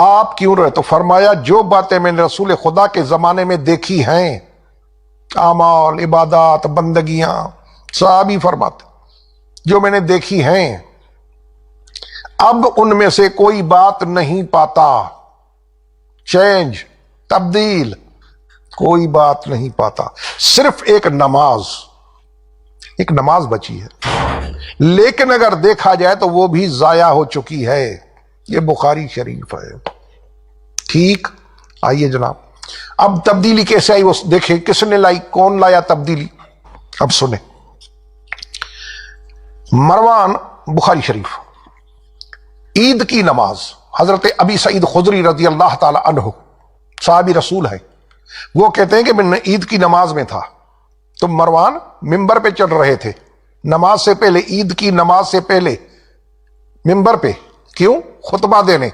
آپ کیوں رہے؟ تو فرمایا جو باتیں میں نے رسول خدا کے زمانے میں دیکھی ہیں، اعمال، عبادات، بندگیاں، صحابی فرماتے جو میں نے دیکھی ہیں، اب ان میں سے کوئی بات نہیں پاتا، چینج، تبدیل، کوئی بات نہیں پاتا، صرف ایک نماز بچی ہے، لیکن اگر دیکھا جائے تو وہ بھی ضائع ہو چکی ہے۔ یہ بخاری شریف ہے۔ ٹھیک، آئیے جناب، اب تبدیلی کیسے آئی وہ دیکھیں، کس نے لائی، کون لایا تبدیلی؟ اب سنیں، مروان، بخاری شریف، عید کی نماز، حضرت ابی سعید خدری رضی اللہ تعالی عنہ صحابی رسول ہے، وہ کہتے ہیں کہ میں عید کی نماز میں تھا، تو مروان ممبر پہ چڑھ رہے تھے نماز سے پہلے، عید کی نماز سے پہلے ممبر پہ، کیوں؟ خطبہ دینے۔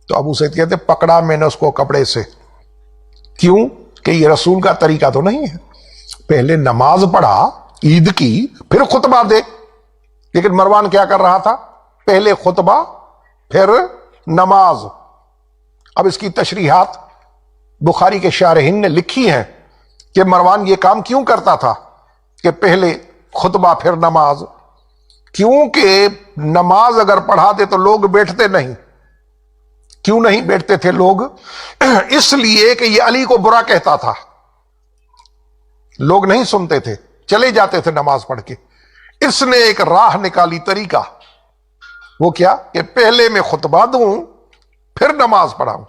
تو ابو سعید کہتے پکڑا میں نے اس کو کپڑے سے، کیوں؟ کہ یہ رسول کا طریقہ تو نہیں ہے، پہلے نماز پڑھا عید کی پھر خطبہ دے، لیکن مروان کیا کر رہا تھا؟ پہلے خطبہ پھر نماز۔ اب اس کی تشریحات بخاری کے شارحین نے لکھی ہیں کہ مروان یہ کام کیوں کرتا تھا کہ پہلے خطبہ پھر نماز، کیونکہ نماز اگر پڑھاتے تو لوگ بیٹھتے نہیں۔ کیوں نہیں بیٹھتے تھے لوگ؟ اس لیے کہ یہ علی کو برا کہتا تھا، لوگ نہیں سنتے تھے، چلے جاتے تھے نماز پڑھ کے۔ اس نے ایک راہ نکالی، طریقہ، وہ کیا کہ پہلے میں خطبہ دوں پھر نماز پڑھاؤں۔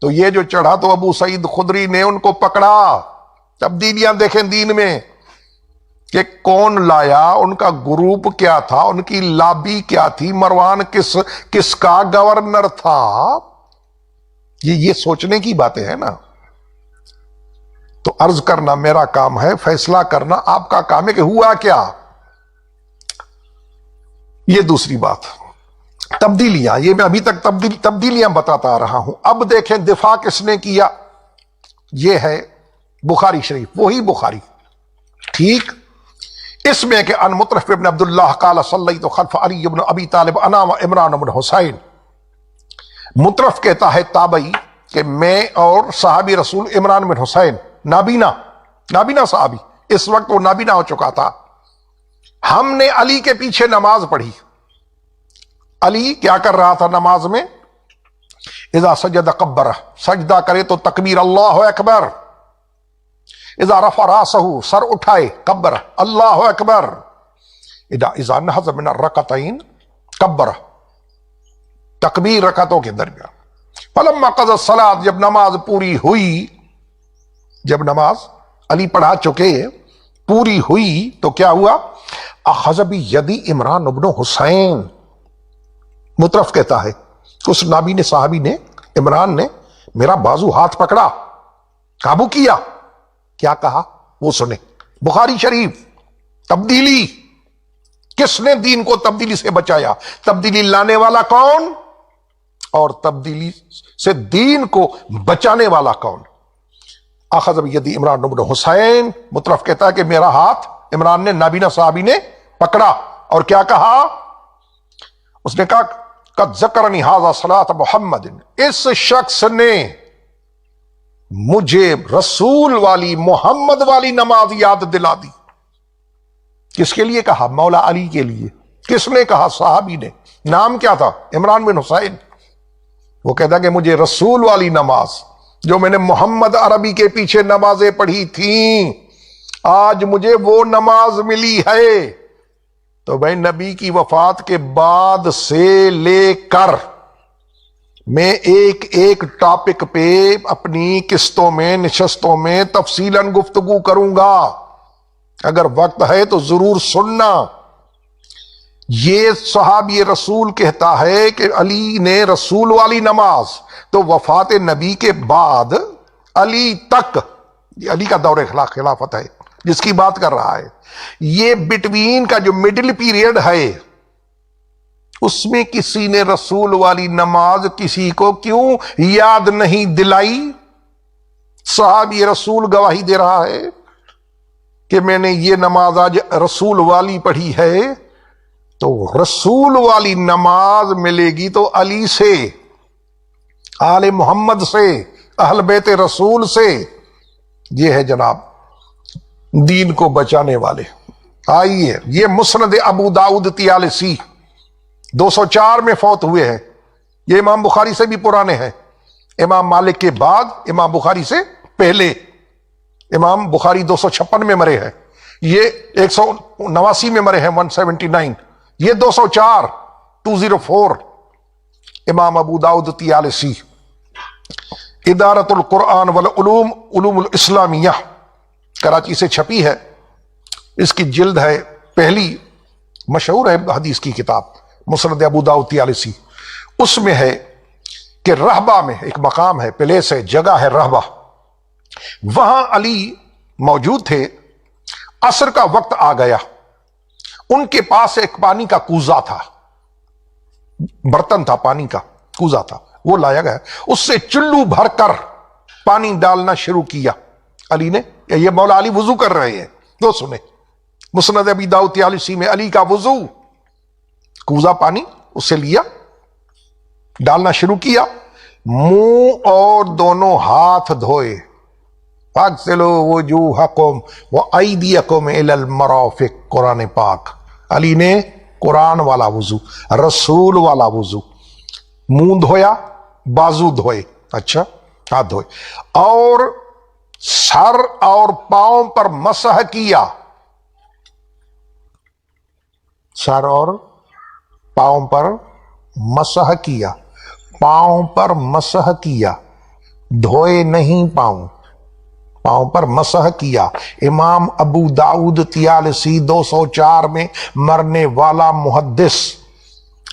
تو یہ جو چڑھا تو ابو سعید خدری نے ان کو پکڑا۔ تبدیلیاں دیکھیں دین میں کہ کون لایا، ان کا گروپ کیا تھا، ان کی لابی کیا تھی، مروان کس کا گورنر تھا۔ یہ سوچنے کی باتیں ہیں نا۔ تو عرض کرنا میرا کام ہے، فیصلہ کرنا آپ کا کام ہے کہ ہوا کیا۔ یہ دوسری بات، تبدیلیاں، یہ میں ابھی تک تبدیلیاں بتاتا رہا ہوں۔ اب دیکھیں دفاع کس نے کیا، یہ ہے بخاری شریف، وہی بخاری، ٹھیک۔ اس میں کہ ان مطرف ابن عبداللہ قال صلیت خلف علی بن ابی طالب انا و عمران بن حسین۔ مطرف کہتا ہے تابعی کہ میں اور صحابی رسول عمران بن حسین، نابینا صحابی، اس وقت وہ نابینا ہو چکا تھا، ہم نے علی کے پیچھے نماز پڑھی۔ علی کیا کر رہا تھا نماز میں؟ اذا سجد کبر، سجدہ کرے تو تکبیر اللہ اکبر، اذا رفع راسہ، سر اٹھائے کبر اللہ اکبر، اذا نہض من الرکعتین کبر، تکبیر رکعتوں کے درمیان۔ فلما قضى الصلاۃ، جب نماز پوری ہوئی، جب نماز علی پڑھا چکے پوری ہوئی تو کیا ہوا؟ اخذ بیدی عمران بن حسین، مطرف کہتا ہے اس نابی نے، صحابی نے، عمران نے میرا بازو ہاتھ پکڑا، قابو کیا۔ کیا کہا وہ سنیں، بخاری شریف۔ تبدیلی، کس نے دین کو تبدیلی سے بچایا؟ تبدیلی لانے والا کون اور تبدیلی سے دین کو بچانے والا کون؟ اخذ بیدی عمران بن حسین، مطرف کہتا ہے کہ میرا ہاتھ عمران نے، نابینا صحابی نے پکڑا، اور کیا کہا؟ اس نے کہا قد ذکرنی ھذا صلاۃ محمد، اس شخص نے مجھے رسول والی، محمد والی نماز یاد دلا دی۔ کس کے لیے کہا؟ مولا علی کے لیے۔ کس نے کہا؟ صحابی نے۔ نام کیا تھا؟ عمران بن حسین۔ وہ کہتا کہ مجھے رسول والی نماز، جو میں نے محمد عربی کے پیچھے نمازیں پڑھی تھیں، آج مجھے وہ نماز ملی ہے۔ تو بھائی نبی کی وفات کے بعد سے لے کر میں ایک ایک ٹاپک پہ اپنی قسطوں میں، نشستوں میں تفصیلاً گفتگو کروں گا، اگر وقت ہے تو ضرور سننا۔ یہ صحابی رسول کہتا ہے کہ علی نے رسول والی نماز، تو وفات نبی کے بعد علی تک، یہ علی کا دور خلافت ہے جس کی بات کر رہا ہے، یہ بٹوین کا جو مڈل پیریڈ ہے، اس میں کسی نے رسول والی نماز کسی کو کیوں یاد نہیں دلائی؟ صحابی رسول گواہی دے رہا ہے کہ میں نے یہ نماز آج رسول والی پڑھی ہے۔ تو رسول والی نماز ملے گی تو علی سے، آل محمد سے، اہل بیت رسول سے، یہ ہے جناب دین کو بچانے والے۔ آئیے، یہ مسند ابو داؤد طیالسی 204 میں فوت ہوئے ہیں، یہ امام بخاری سے بھی پرانے ہیں، امام مالک کے بعد، امام بخاری سے پہلے۔ امام بخاری 256 میں مرے ہیں، یہ 189 میں مرے ہیں، 179، یہ 204، 204 امام ابو داؤد طیالسی۔ ادارت القرآن والعلوم، علوم الاسلامیہ، کراچی سے چھپی ہے، اس کی جلد ہے پہلی، مشہور ہے حدیث کی کتاب مسند ابو داؤد طیالسی۔ اس میں ہے کہ رہبہ میں ایک مقام ہے، پلیس ہے، جگہ ہے رہبہ، وہاں علی موجود تھے، عصر کا وقت آ گیا، ان کے پاس ایک پانی کا کوزہ تھا، برتن تھا، پانی کا کوزہ تھا، وہ لایا گیا، اس سے چلو بھر کر پانی ڈالنا شروع کیا علی نے۔ یہ مولا علی وضو کر رہے ہیں، تو سنیں مسند ابی داؤد طیالسی میں علی کا وضو، کوزہ پانی اس سے لیا، ڈالنا شروع کیا، منہ اور دونوں ہاتھ دھوئے، فاغسلوا وجوہکم وایدیکم الی المرافق، قرآن پاک۔ علی نے قرآن والا وضو، رسول والا وضو، منہ دھویا، بازو دھوئے، اچھا ہاتھ دھوئے، اور سر اور پاؤں پر مسح کیا، سر اور پاؤں پر مسح کیا، پاؤں پر مسح کیا، دھوئے نہیں پاؤں، پاؤں پر مسح کیا۔ امام ابو داؤد طیالسی 204 میں مرنے والا محدث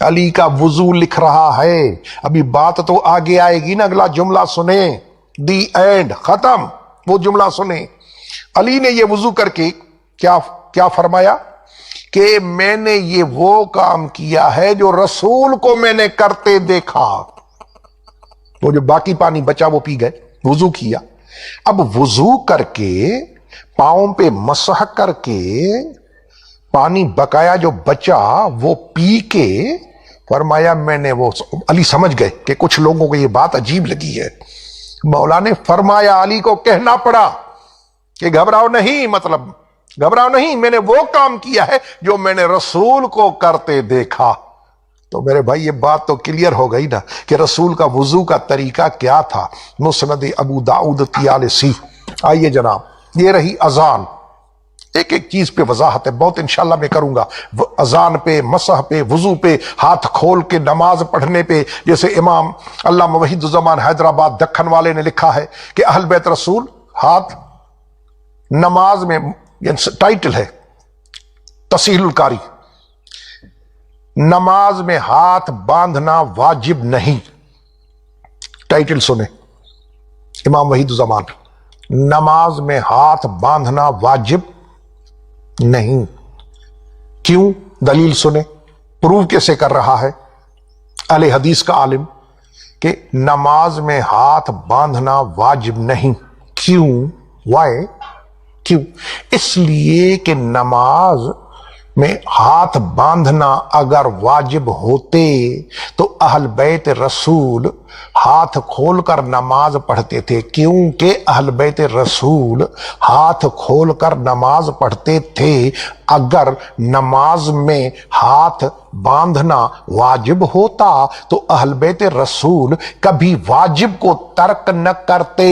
علی کا وضو لکھ رہا ہے۔ ابھی بات تو آگے آئے گی نا، اگلا جملہ سنیں، دی اینڈ، ختم، وہ جملہ سنیں۔ علی نے یہ وضو کر کے کیا فرمایا کہ میں نے یہ وہ کام کیا ہے جو رسول کو میں نے کرتے دیکھا۔ وہ جو باقی پانی بچا وہ پی گئے، وضو کیا۔ اب وضو کر کے پاؤں پہ مسح کر کے پانی بقایا جو بچا وہ پی کے فرمایا میں نے وہ، علی سمجھ گئے کہ کچھ لوگوں کو یہ بات عجیب لگی ہے، مولا نے فرمایا، علی کو کہنا پڑا کہ گھبراؤ نہیں، مطلب گھبراؤ نہیں، میں نے وہ کام کیا ہے جو میں نے رسول کو کرتے دیکھا۔ تو میرے بھائی یہ بات تو کلیئر ہو گئی نا کہ رسول کا وضو کا طریقہ کیا تھا، مسند ابو داؤد طیالسی۔ آئیے جناب، یہ رہی اذان، ایک ایک چیز پہ وضاحت ہے، بہت انشاءاللہ میں کروں گا، اذان پہ، مسح پہ، وضو پہ، ہاتھ کھول کے نماز پڑھنے پہ۔ جیسے امام علامہ وحید الزمان حیدرآباد دکن والے نے لکھا ہے کہ اہل بیت رسول ہاتھ نماز میں، ٹائٹل ہے تصحیح القاری، نماز میں ہاتھ باندھنا واجب نہیں، ٹائٹل سنیں، امام وحید الزمان، نماز میں ہاتھ باندھنا واجب نہیں۔ کیوں؟ دلیل سنیں، پروو کیسے کر رہا ہے اہل حدیث کا عالم کہ نماز میں ہاتھ باندھنا واجب نہیں۔ کیوں؟ وائے؟ کیوں؟ اس لیے کہ نماز میں ہاتھ باندھنا اگر واجب ہوتے تو اہل بیت رسول ہاتھ کھول کر نماز پڑھتے تھے، کیونکہ اہل بیت رسول ہاتھ کھول کر نماز پڑھتے تھے۔ اگر نماز میں ہاتھ باندھنا واجب ہوتا تو اہل بیت رسول کبھی واجب کو ترک نہ کرتے۔